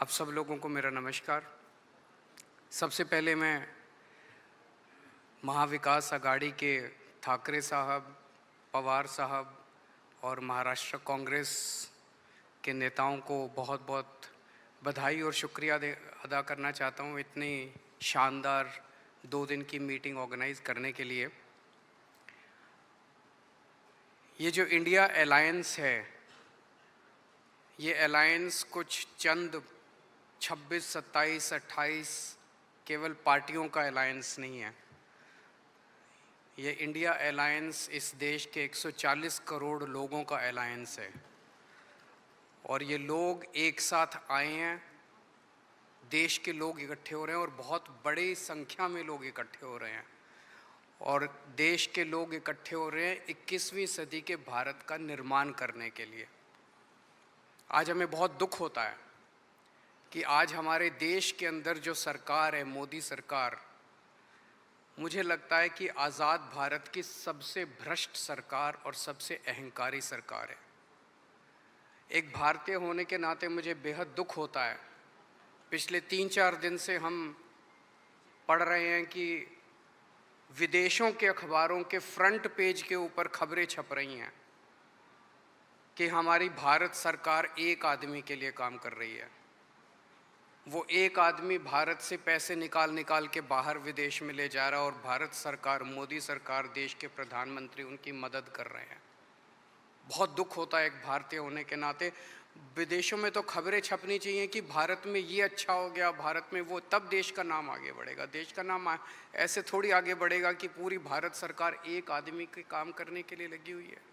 आप सब लोगों को मेरा नमस्कार। सबसे पहले मैं महाविकास आघाड़ी के ठाकरे साहब, पवार साहब और महाराष्ट्र कांग्रेस के नेताओं को बहुत बहुत बधाई और शुक्रिया अदा करना चाहता हूँ इतनी शानदार 2 दिन की मीटिंग ऑर्गेनाइज करने के लिए। ये जो इंडिया अलायंस है, ये अलायंस कुछ चंद 26, 27, 28 केवल पार्टियों का अलायंस नहीं है। ये इंडिया अलायंस इस देश के 140 करोड़ लोगों का अलायंस है और ये लोग एक साथ आए हैं। देश के लोग इकट्ठे हो रहे हैं और बहुत बड़ी संख्या में लोग इकट्ठे हो रहे हैं और देश के लोग इकट्ठे हो रहे हैं 21वीं सदी के भारत का निर्माण करने के लिए। आज हमें बहुत दुख होता है कि आज हमारे देश के अंदर जो सरकार है, मोदी सरकार, मुझे लगता है कि आज़ाद भारत की सबसे भ्रष्ट सरकार और सबसे अहंकारी सरकार है। एक भारतीय होने के नाते मुझे बेहद दुख होता है। पिछले 3-4 दिन से हम पढ़ रहे हैं कि विदेशों के अखबारों के फ्रंट पेज के ऊपर खबरें छप रही हैं कि हमारी भारत सरकार एक आदमी के लिए काम कर रही है। वो एक आदमी भारत से पैसे निकाल के बाहर विदेश में ले जा रहा है और भारत सरकार, मोदी सरकार, देश के प्रधानमंत्री उनकी मदद कर रहे हैं। बहुत दुख होता है एक भारतीय होने के नाते। विदेशों में तो खबरें छपनी चाहिए कि भारत में ये अच्छा हो गया, भारत में वो, तब देश का नाम आगे बढ़ेगा। देश का नाम ऐसे थोड़ी आगे बढ़ेगा कि पूरी भारत सरकार एक आदमी के काम करने के लिए लगी हुई है।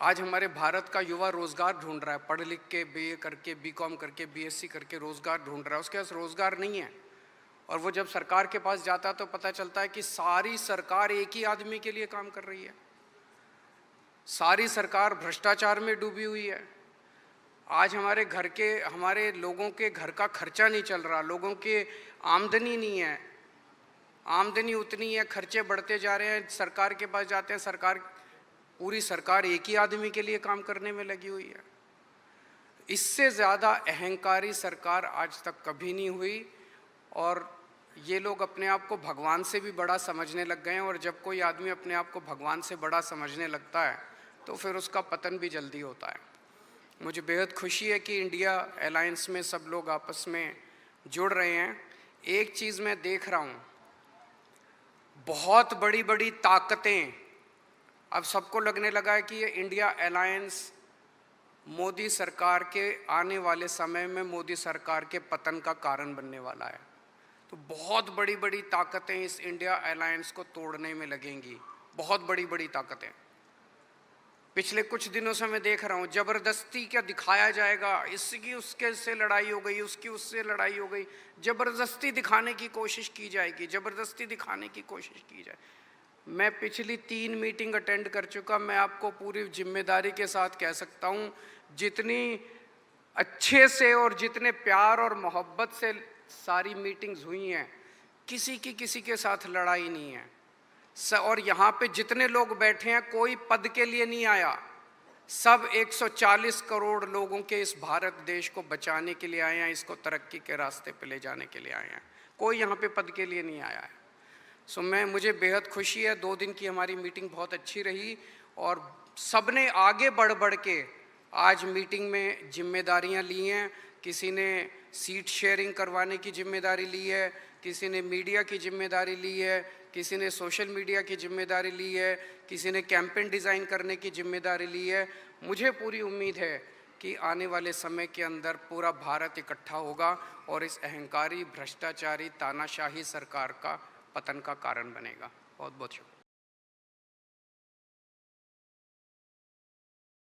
आज हमारे भारत का युवा रोज़गार ढूंढ रहा है, पढ़ लिख के बीए करके, बीकॉम करके, बीएससी करके रोज़गार ढूंढ रहा है। उसके पास रोज़गार नहीं है और वो जब सरकार के पास जाता है तो पता चलता है कि सारी सरकार एक ही आदमी के लिए काम कर रही है। सारी सरकार भ्रष्टाचार में डूबी हुई है। आज हमारे लोगों के घर का खर्चा नहीं चल रहा, लोगों के आमदनी नहीं है, आमदनी उतनी है, खर्चे बढ़ते जा रहे हैं। सरकार के पास जाते हैं, पूरी सरकार एक ही आदमी के लिए काम करने में लगी हुई है। इससे ज़्यादा अहंकारी सरकार आज तक कभी नहीं हुई और ये लोग अपने आप को भगवान से भी बड़ा समझने लग गए हैं और जब कोई आदमी अपने आप को भगवान से बड़ा समझने लगता है तो फिर उसका पतन भी जल्दी होता है। मुझे बेहद खुशी है कि इंडिया अलायंस में सब लोग आपस में जुड़ रहे हैं। एक चीज़ मैं देख रहा हूँ, बहुत बड़ी बड़ी ताकतें, अब सबको लगने लगा है कि ये इंडिया अलायंस मोदी सरकार के आने वाले समय में मोदी सरकार के पतन का कारण बनने वाला है। तो बहुत बड़ी बड़ी ताकतें इस इंडिया अलायंस को तोड़ने में लगेंगी, बहुत बड़ी बड़ी ताकतें। पिछले कुछ दिनों से मैं देख रहा हूँ ज़बरदस्ती क्या दिखाया जाएगा, इसकी उसके से लड़ाई हो गई, उसकी उससे लड़ाई हो गई, ज़बरदस्ती दिखाने की कोशिश की जाएगी, ज़बरदस्ती दिखाने की कोशिश की जाए। मैं पिछली 3 मीटिंग अटेंड कर चुका। मैं आपको पूरी जिम्मेदारी के साथ कह सकता हूँ, जितनी अच्छे से और जितने प्यार और मोहब्बत से सारी मीटिंग्स हुई हैं, किसी के साथ लड़ाई नहीं है। और यहाँ पे जितने लोग बैठे हैं कोई पद के लिए नहीं आया, सब 140 करोड़ लोगों के इस भारत देश को बचाने के लिए आए हैं, इसको तरक्की के रास्ते पे ले जाने के लिए आए हैं। कोई यहाँ पे पद के लिए नहीं आया है। मुझे बेहद खुशी है। 2 दिन की हमारी मीटिंग बहुत अच्छी रही और सबने आगे बढ़ के आज मीटिंग में जिम्मेदारियां ली हैं। किसी ने सीट शेयरिंग करवाने की जिम्मेदारी ली है, किसी ने मीडिया की जिम्मेदारी ली है, किसी ने सोशल मीडिया की जिम्मेदारी ली है, किसी ने कैंपेन डिज़ाइन करने की जिम्मेदारी ली है। मुझे पूरी उम्मीद है कि आने वाले समय के अंदर पूरा भारत इकट्ठा होगा और इस अहंकारी, भ्रष्टाचारी, तानाशाही सरकार का पतन का कारण बनेगा। बहुत बहुत शुक्रिया।